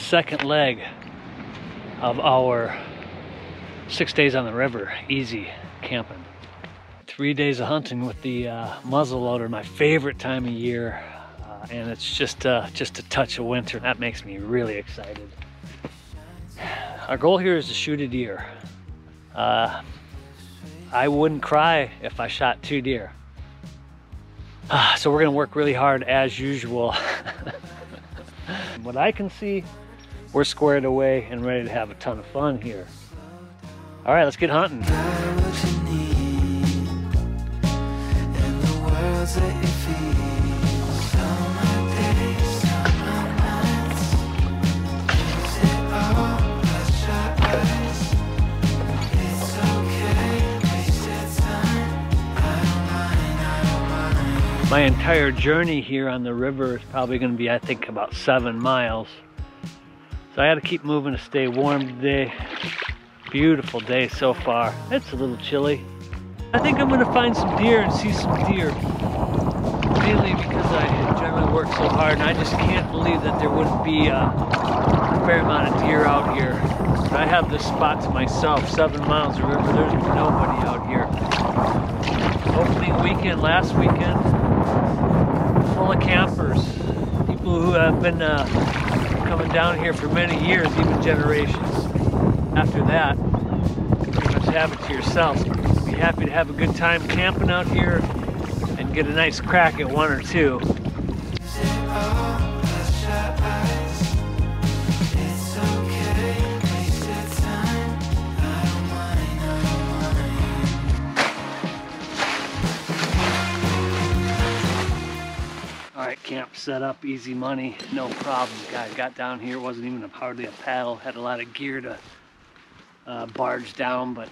second leg of our 6 days on the river, easy camping. 3 days of hunting with the muzzleloader, my favorite time of year, and it's just a touch of winter. That makes me really excited. Our goal here is to shoot a deer. I wouldn't cry if I shot 2 deer. So we're gonna work really hard as usual. What I can see, we're squared away and ready to have a ton of fun here. All right, let's get hunting. My entire journey here on the river is probably going to be, I think, about 7 miles. So I had to keep moving to stay warm today. Beautiful day so far. It's a little chilly. I think I'm going to find some deer and see some deer. Mainly because I generally work so hard, and I just can't believe that there wouldn't be a fair amount of deer out here. I have this spot to myself, 7 miles of river. There's nobody out here. Opening weekend, last weekend, full of campers, people who have been coming down here for many years, even generations. After that, you pretty much have it to yourself. Be happy to have a good time camping out here and get a nice crack at 1 or 2. Alright, camp set up, easy money, no problem. Guy got down here, wasn't even hardly a paddle, had a lot of gear to barge down, but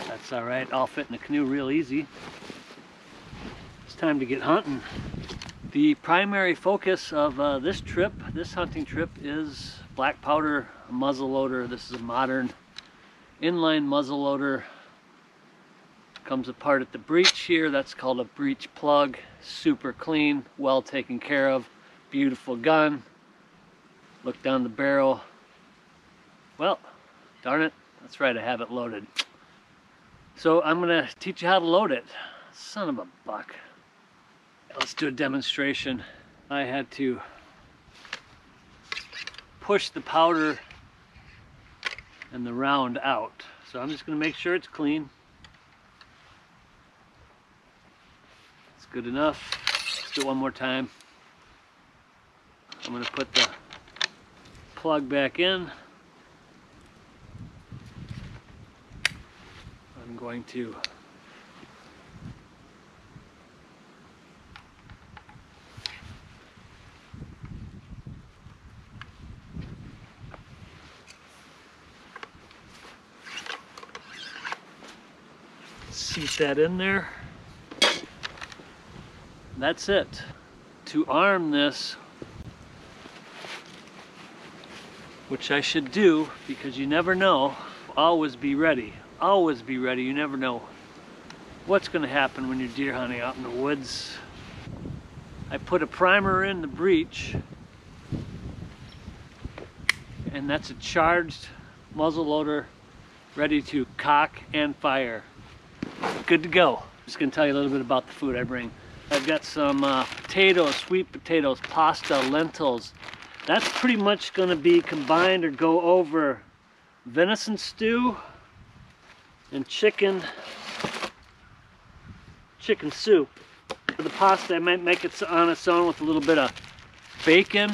that's alright, all fit in the canoe real easy. It's time to get hunting. The primary focus of this trip, this hunting trip, is black powder muzzleloader. This is a modern inline muzzleloader. Comes apart at the breech here. That's called a breech plug. Super clean, well taken care of. Beautiful gun. Look down the barrel. Well, darn it, that's right, I have it loaded. So I'm gonna teach you how to load it. Son of a buck. Let's do a demonstration. I had to push the powder and the round out. So I'm just gonna make sure it's clean. It's good enough. Let's do it one more time. I'm gonna put the plug back in. I'm going to seat that in there. That's it. To arm this, which I should do because you never know, always be ready. Always be ready. You never know what's going to happen when you're deer hunting out in the woods. I put a primer in the breech, and that's a charged muzzleloader ready to cock and fire. Good to go. Just going to tell you a little bit about the food I bring. I've got some potatoes, sweet potatoes, pasta, lentils. That's pretty much going to be combined or go over venison stew and chicken soup. For the pasta, I might make it on its own with a little bit of bacon.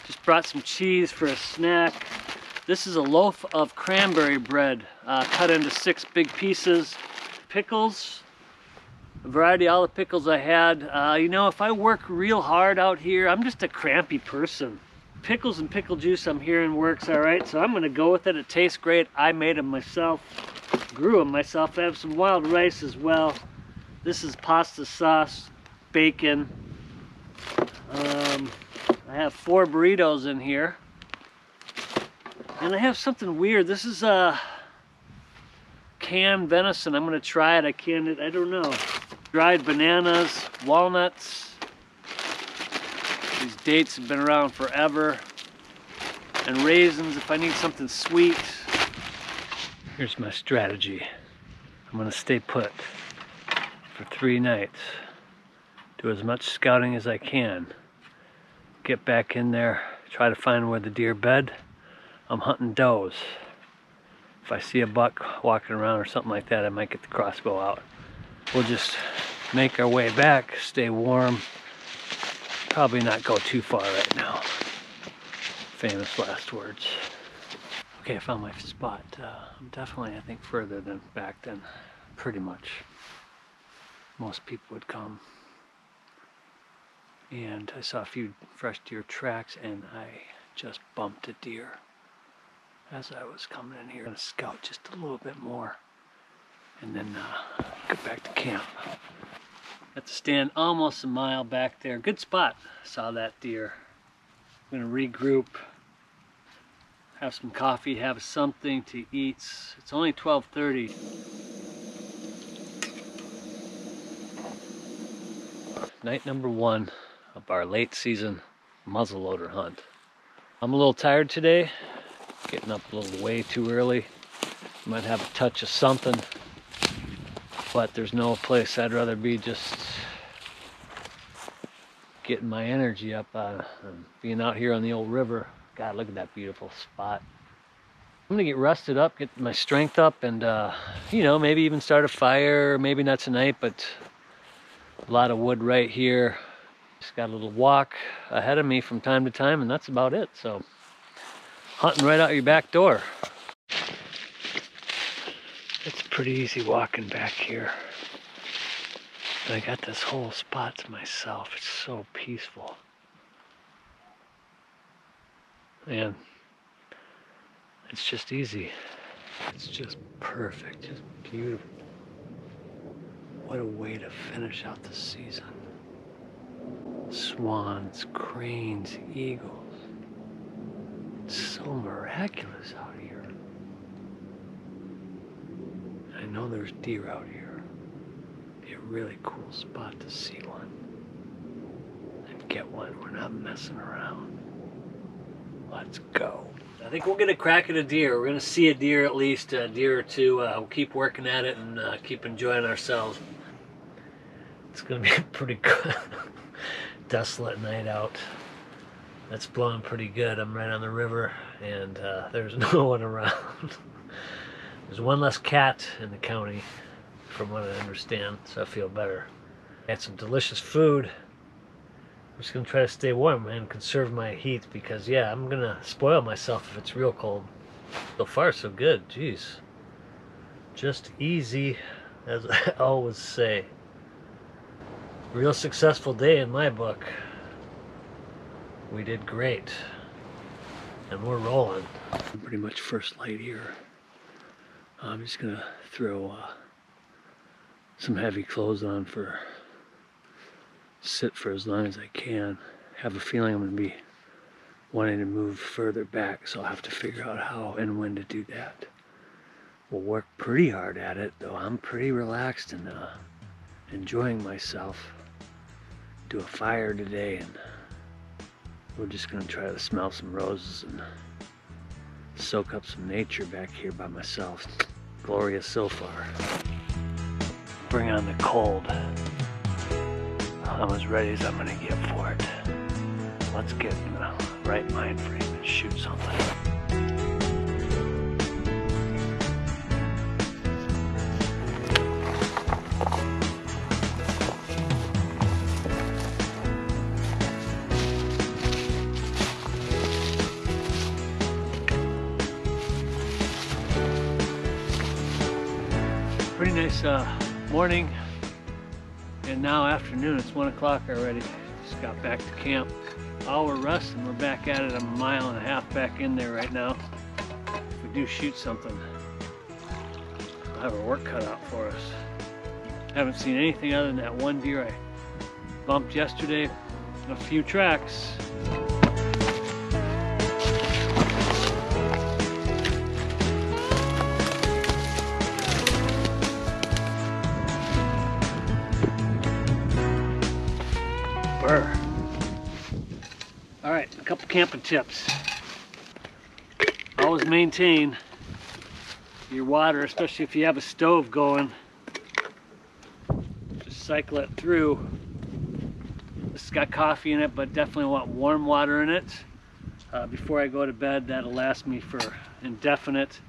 Just brought some cheese for a snack. This is a loaf of cranberry bread cut into 6 big pieces. Pickles, a variety, all the pickles I had. You know, if I work real hard out here, I'm just a crampy person. Pickles and pickle juice I'm hearing works all right, so I'm gonna go with it. It tastes great. I made them myself, grew them myself. I have some wild rice as well. This is pasta sauce, bacon. I have 4 burritos in here. And I have something weird. This is canned venison. I'm gonna try it. I canned it, I don't know. Dried bananas, walnuts. These dates have been around forever. and raisins if I need something sweet. Here's my strategy. I'm gonna stay put for 3 nights. Do as much scouting as I can. Get back in there, try to find where the deer bed. I'm hunting does. If I see a buck walking around or something like that, I might get the crossbow out. We'll just make our way back, stay warm. Probably not go too far right now. Famous last words. Okay, I found my spot. I'm definitely, I think, further than back than pretty much most people would come. And I saw a few fresh deer tracks, and I just bumped a deer as I was coming in here. I'm gonna scout just a little bit more and then get back to camp. Got to stand almost a mile back there. Good spot. Saw that deer. I'm gonna regroup, have some coffee, have something to eat. It's only 12:30. Night number 1 of our late season muzzleloader hunt. I'm a little tired today, getting up a little way too early. Might have a touch of something, but there's no place I'd rather be just getting my energy up being out here on the old river. God, look at that beautiful spot. I'm gonna get rested up, get my strength up, and you know, maybe even start a fire. Maybe not tonight, but a lot of wood right here. Just got a little walk ahead of me from time to time, and that's about it. So, hunting right out your back door. It's pretty easy walking back here. And I got this whole spot to myself. It's so peaceful. Man, it's just easy. It's just perfect, just beautiful. What a way to finish out the season. Swans, cranes, eagles. It's so miraculous out here. I know there's deer out here. Be a really cool spot to see one. And get one. We're not messing around. Let's go. I think we'll get a crack at a deer. We're gonna see a deer at least, a deer or two. We'll keep working at it and keep enjoying ourselves. It's gonna be a pretty good, desolate night out. It's blowing pretty good. I'm right on the river, and there's no one around. There's one less cat in the county, from what I understand, so I feel better. I had some delicious food. I'm just gonna try to stay warm and conserve my heat, because yeah, I'm gonna spoil myself if it's real cold. So far, so good. Jeez, just easy, as I always say. Real successful day in my book. We did great, and we're rolling. I'm pretty much first light here. I'm just gonna throw some heavy clothes on for sit for as long as I can. Have a feeling I'm gonna be wanting to move further back, so I'll have to figure out how and when to do that. We'll work pretty hard at it, though. I'm pretty relaxed and enjoying myself. Do a fire today, and we're just gonna try to smell some roses and soak up some nature back here by myself. Glorious so far. Bring on the cold. I'm as ready as I'm gonna get for it. Let's get in the right mind frame and shoot something. Pretty nice morning, and now afternoon. It's 1 o'clock already. Just got back to camp. Hour rest, and we're back at it. I'm a mile and a half back in there right now. If we do shoot something, we'll have our work cut out for us. Haven't seen anything other than that one deer I bumped yesterday. A few tracks. All right, a couple camping tips. always maintain your water, especially if you have a stove going. Just cycle it through. This has got coffee in it, but definitely want warm water in it. Before I go to bed, that'll last me for indefinite.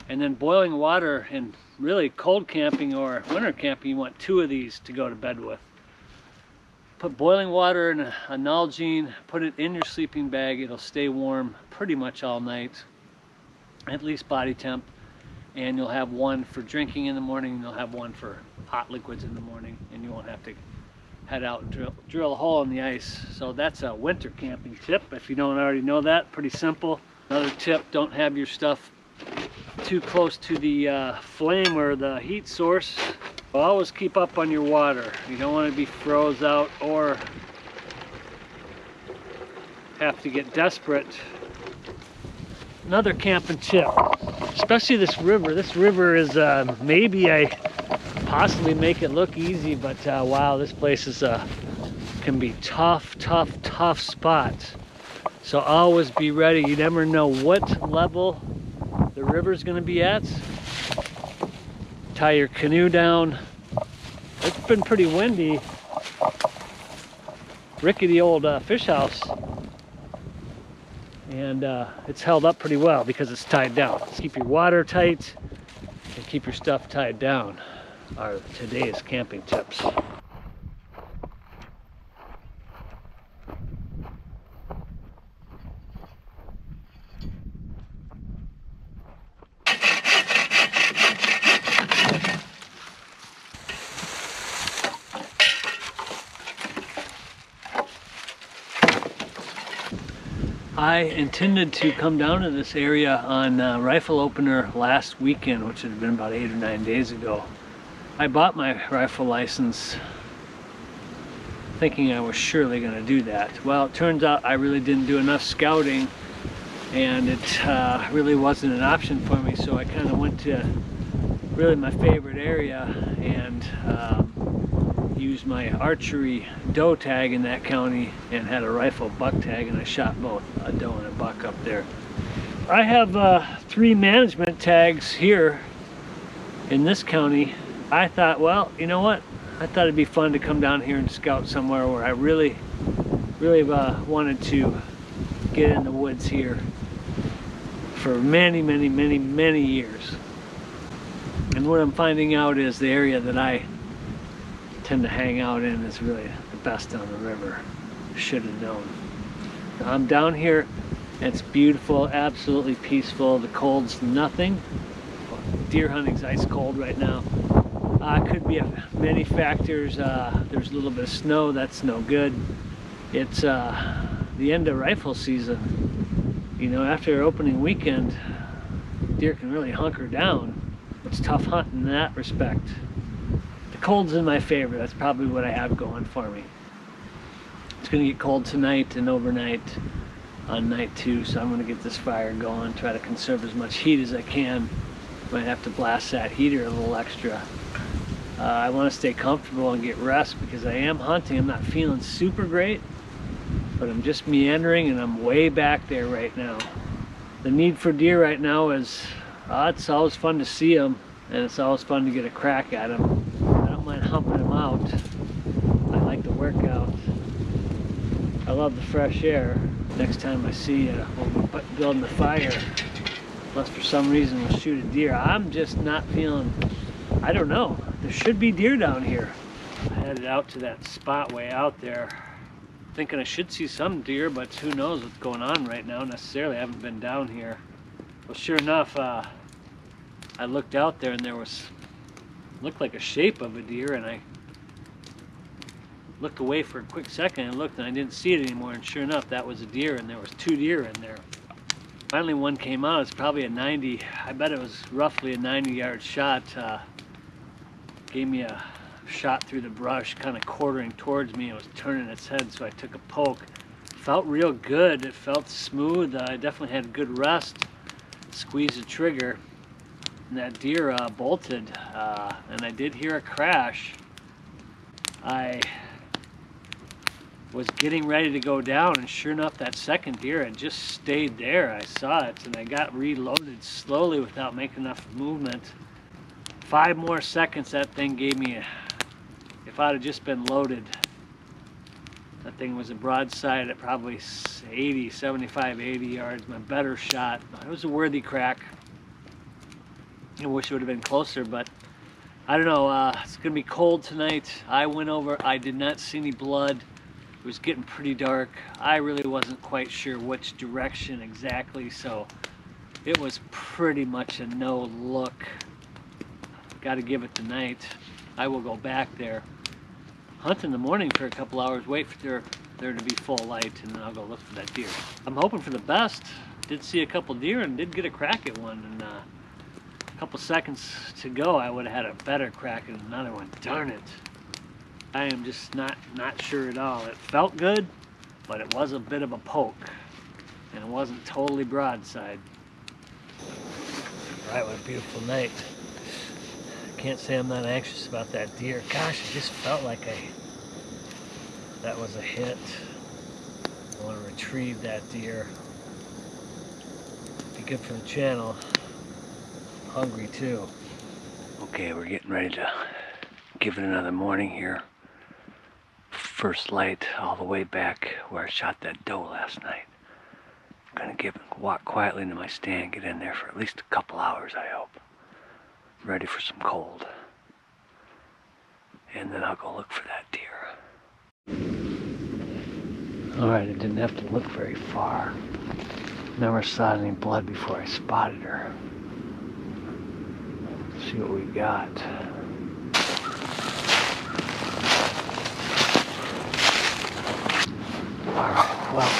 And then boiling water, and really cold camping or winter camping, you want 2 of these to go to bed with. Put boiling water in a Nalgene, put it in your sleeping bag. It'll stay warm pretty much all night, at least body temp. And you'll have one for drinking in the morning, and you'll have one for hot liquids in the morning, and you won't have to head out and drill a hole in the ice. So that's a winter camping tip. If you don't already know that, pretty simple. Another tip, don't have your stuff too close to the flame or the heat source. Always keep up on your water. You don't want to be froze out or have to get desperate. Another camping tip, especially this river. This river is maybe I possibly make it look easy, but wow, this place is can be tough spot. So always be ready. You never know what level the river's going to be at. Tie your canoe down. It's been pretty windy. Rickety old fish house, and it's held up pretty well because it's tied down. Keep your water tight and keep your stuff tied down are today's camping tips. I intended to come down to this area on rifle opener last weekend, which had been about 8 or 9 days ago. I bought my rifle license thinking I was surely going to do that. Well, it turns out I really didn't do enough scouting, and it really wasn't an option for me, so I kind of went to really my favorite area and used my archery doe tag in that county and had a rifle buck tag, and I shot both a doe and a buck up there. I have 3 management tags here in this county. I thought, well, you know what? I thought it'd be fun to come down here and scout somewhere where I really wanted to get in the woods here for many years. And what I'm finding out is the area that I tend to hang out in is really the best on the river. Should have known. I'm down here, and it's beautiful, absolutely peaceful. The cold's nothing. Deer hunting's ice cold right now. Could be many factors. There's a little bit of snow, that's no good. It's the end of rifle season. You know, after opening weekend, deer can really hunker down. It's tough hunting in that respect. The cold's in my favor. That's probably what I have going for me. It's going to get cold tonight and overnight on night 2, so I'm going to get this fire going, try to conserve as much heat as I can. Might have to blast that heater a little extra. I want to stay comfortable and get rest because I am hunting. I'm not feeling super great, but I'm just meandering, and I'm way back there right now. The need for deer right now is, it's always fun to see them, and it's always fun to get a crack at them. I don't mind humping them out. I like the workout. I love the fresh air. Next time I see you, we'll be building the fire. Unless for some reason we'll shoot a deer. I'm just not feeling, I don't know. There should be deer down here. I headed out to that spot way out there, thinking I should see some deer, but who knows what's going on right now necessarily. I haven't been down here. Well, sure enough, I looked out there and there looked like a shape of a deer, and I looked away for a quick second and looked, and I didn't see it anymore, and sure enough, that was a deer, and there was 2 deer in there. Finally one came out. It's probably a 90, I bet it was roughly a 90-yard shot. Gave me a shot through the brush, kind of quartering towards me. It was turning its head, so I took a poke. Felt real good. It felt smooth. I definitely had good rest. Squeezed the trigger, and that deer bolted, and I did hear a crash. I was getting ready to go down, and sure enough, that second deer had just stayed there. I saw it, and I got reloaded slowly without making enough movement. 5 more seconds that thing gave me. If I'd have just been loaded, that thing was a broadside at probably 80, 75, 80 yards, my better shot. It was a worthy crack. I wish it would have been closer, but I don't know. It's gonna be cold tonight. I went over, I did not see any blood. It was getting pretty dark. I really wasn't quite sure which direction exactly, so it was pretty much a no look. Got to give it tonight. I will go back there, hunt in the morning for a couple hours, wait for there to be full light, and then I'll go look for that deer. I'm hoping for the best. Did see a couple deer and did get a crack at one, and a couple seconds to go I would have had a better crack at another one. Darn it. I am just not sure at all. It felt good, but it was a bit of a poke, and it wasn't totally broadside. All right, what a beautiful night. Can't say I'm not anxious about that deer. Gosh, it just felt like that was a hit. I want to retrieve that deer. Be good for the channel. Hungry too. Okay, we're getting ready to give it another morning here. First light all the way back where I shot that doe last night. I'm gonna walk quietly into my stand, get in there for at least a couple hours, I hope. Ready for some cold. And then I'll go look for that deer. Alright, I didn't have to look very far. Never saw any blood before I spotted her. Let's see what we got. Alright, well,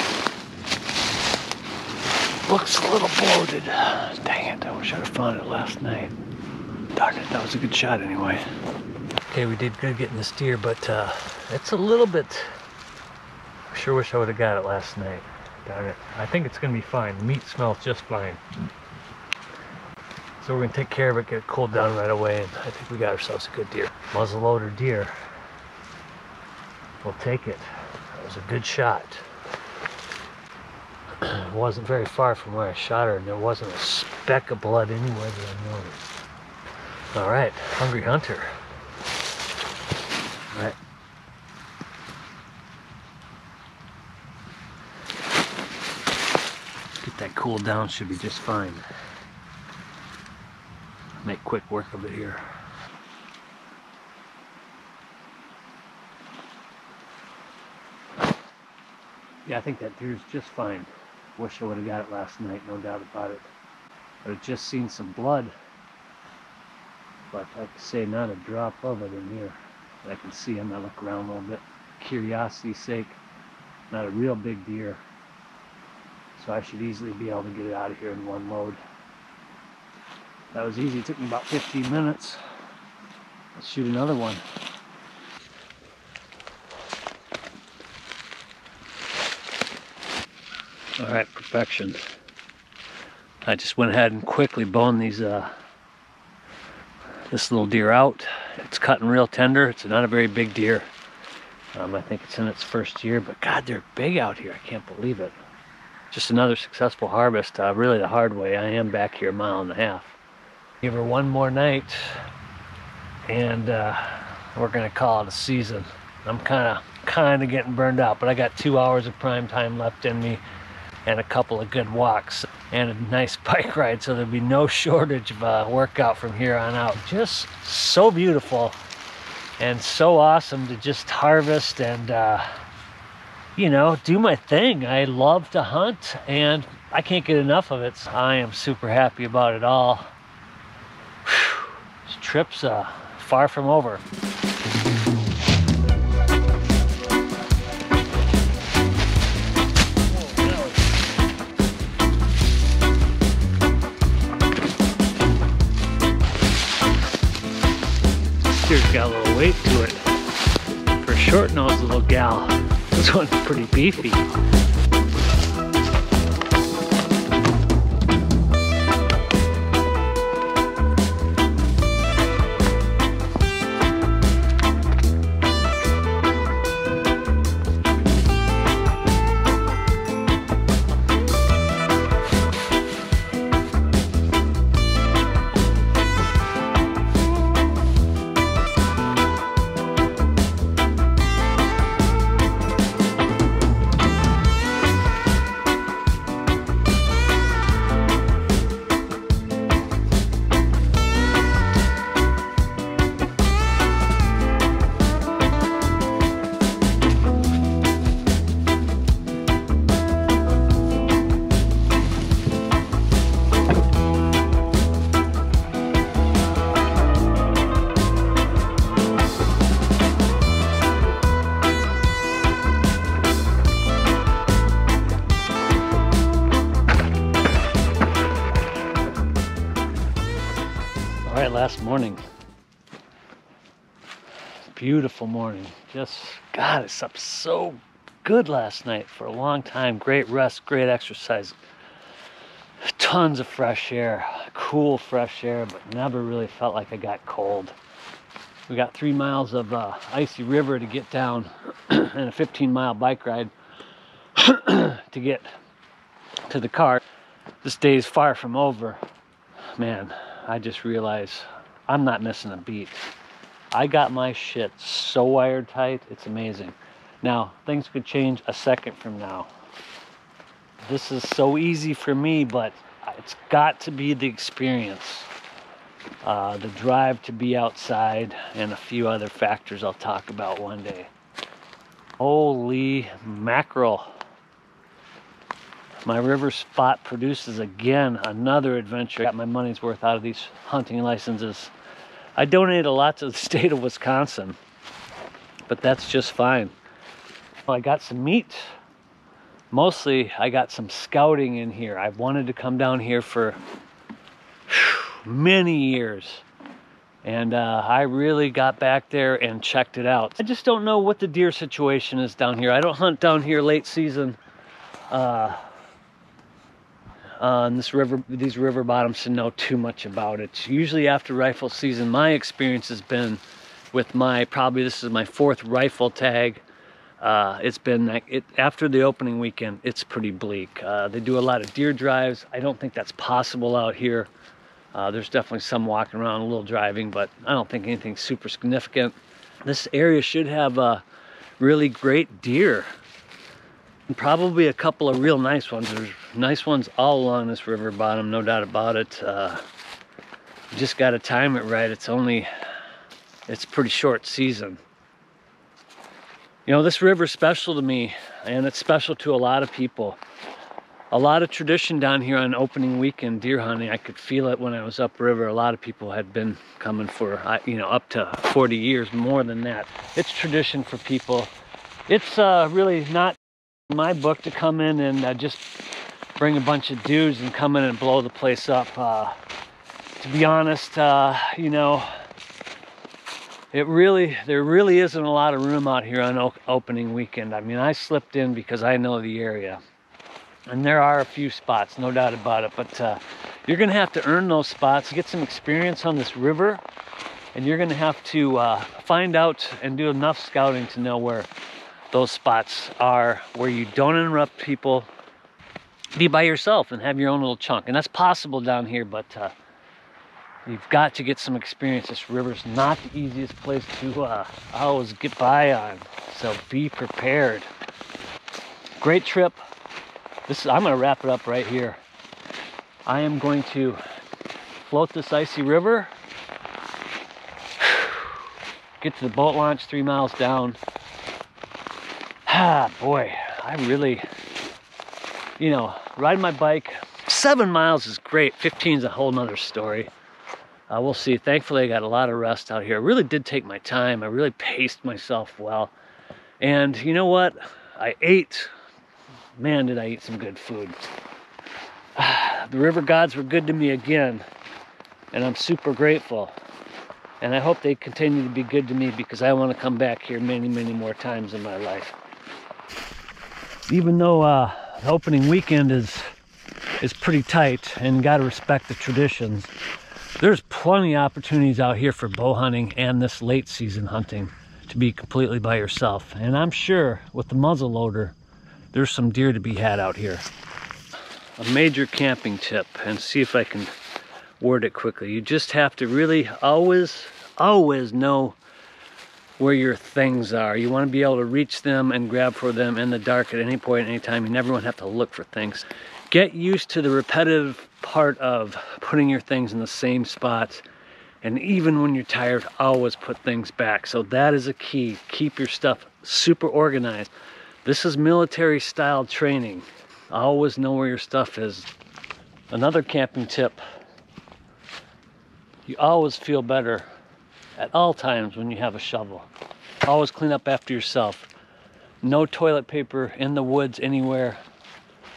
looks a little bloated. Dang it, I wish I'd have found it last night. Darn it, that was a good shot anyway. Okay, we did good getting this deer, but it's a little bit... I sure wish I would have got it last night. Darn it. I think it's going to be fine. The meat smells just fine. So we're going to take care of it, get it cooled down right away, and I think we got ourselves a good deer. Muzzleloader deer. We'll take it. That was a good shot. It wasn't very far from where I shot her, and there wasn't a speck of blood anywhere that I noticed. All right, hungry hunter. All right. Get that cooled down, should be just fine. Make quick work of it here. Yeah, I think that deer's just fine. Wish I would have got it last night, no doubt about it. But I've just seen some blood. But like I say, not a drop of it in here that I can see. I'm gonna look around a little bit, curiosity's sake. Not a real big deer, so I should easily be able to get it out of here in one load. That was easy. It took me about 15 minutes. Let's shoot another one. All right, perfection. I just went ahead and quickly boned these this little deer out. It's cutting real tender. It's not a very big deer. I think it's in its first year, but God, they're big out here. I can't believe it. Just another successful harvest, really the hard way. I am back here 1.5 miles. Give her one more night, and we're gonna call it a season. I'm kind of getting burned out, but I got 2 hours of prime time left in me, and a couple of good walks and a nice bike ride, so there'll be no shortage of workout from here on out. Just so beautiful and so awesome to just harvest and you know, do my thing. I love to hunt and I can't get enough of it, so I am super happy about it all. Whew. This trip's far from over. Deer's got a little weight to it. For a short-nosed little gal, this one's pretty beefy. last morning. Beautiful morning. Just, God, I slept so good last night for a long time. Great rest, great exercise. Tons of fresh air, cool fresh air, but never really felt like I got cold. We got 3 miles of icy river to get down and a 15-mile bike ride to get to the car. This day is far from over. Man, I just realized I'm not missing a beat. I got my shit so wired tight, it's amazing. Now, things could change a second from now. This is so easy for me, but it's got to be the experience. The drive to be outside and a few other factors I'll talk about one day. Holy mackerel. My river spot produces again another adventure. I got my money's worth out of these hunting licenses. I donated a lot to the state of Wisconsin, but that's just fine. Well, I got some meat. Mostly I got some scouting in here. I've wanted to come down here for many years, and I really got back there and checked it out. I just don't know what the deer situation is down here. I don't hunt down here late season on this river, these river bottoms, to know too much about it. Usually after rifle season, my experience has been with my, probably this is my 4th rifle tag. It's been after the opening weekend, it's pretty bleak. They do a lot of deer drives. I don't think that's possible out here. There's definitely some walking around, a little driving, but I don't think anything super significant. This area should have really great deer. And probably a couple of real nice ones. There's nice ones all along this river bottom, no doubt about it. You just got to time it right. It's pretty short season. You know, this river's special to me, and it's special to a lot of people. A lot of tradition down here on opening weekend deer hunting. I could feel it when I was upriver. A lot of people had been coming for, you know, up to 40 years, more than that. It's tradition for people. It's really not in my book to come in and just bring a bunch of dudes and come in and blow the place up. To be honest, you know, there really isn't a lot of room out here on opening weekend. I mean, I slipped in because I know the area. And there are a few spots, no doubt about it, but you're gonna have to earn those spots, get some experience on this river, and you're gonna have to find out and do enough scouting to know where those spots are, where you don't interrupt people. Be by yourself and have your own little chunk. And that's possible down here, but you've got to get some experience. This river's not the easiest place to always get by on, so be prepared. Great trip. I'm gonna wrap it up right here. I am going to float this icy river, get to the boat launch 3 miles down. Ah, boy, I really, you know, riding my bike, 7 miles is great. 15 is a whole nother story. We'll see. Thankfully, I got a lot of rest out here. I really did take my time. I really paced myself well. And you know what? I ate. Man, did I eat some good food. The river gods were good to me again, and I'm super grateful. And I hope they continue to be good to me, because I want to come back here many, many more times in my life. Even though the opening weekend is pretty tight, and got to respect the traditions, there's plenty of opportunities out here for bow hunting and this late season hunting to be completely by yourself. And I'm sure with the muzzleloader, there's some deer to be had out here. A major camping tip, and see if I can word it quickly. You just have to really always know where your things are. You want to be able to reach them and grab for them in the dark at any point, any time. You never want to have to look for things. Get used to the repetitive part of putting your things in the same spots, and even when you're tired, always put things back. So that is a key. Keep your stuff super organized. This is military style training. Always know where your stuff is. Another camping tip: you always feel better at all times when you have a shovel. Always clean up after yourself. No toilet paper in the woods anywhere.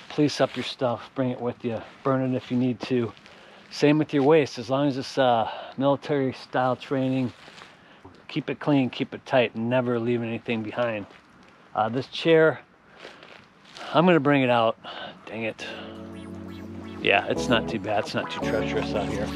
Police up your stuff, bring it with you, burn it if you need to. Same with your waist, as long as it's military style training, keep it clean, keep it tight, and never leave anything behind. This chair, I'm gonna bring it out. Dang it. Yeah, it's not too bad, it's not too treacherous out here.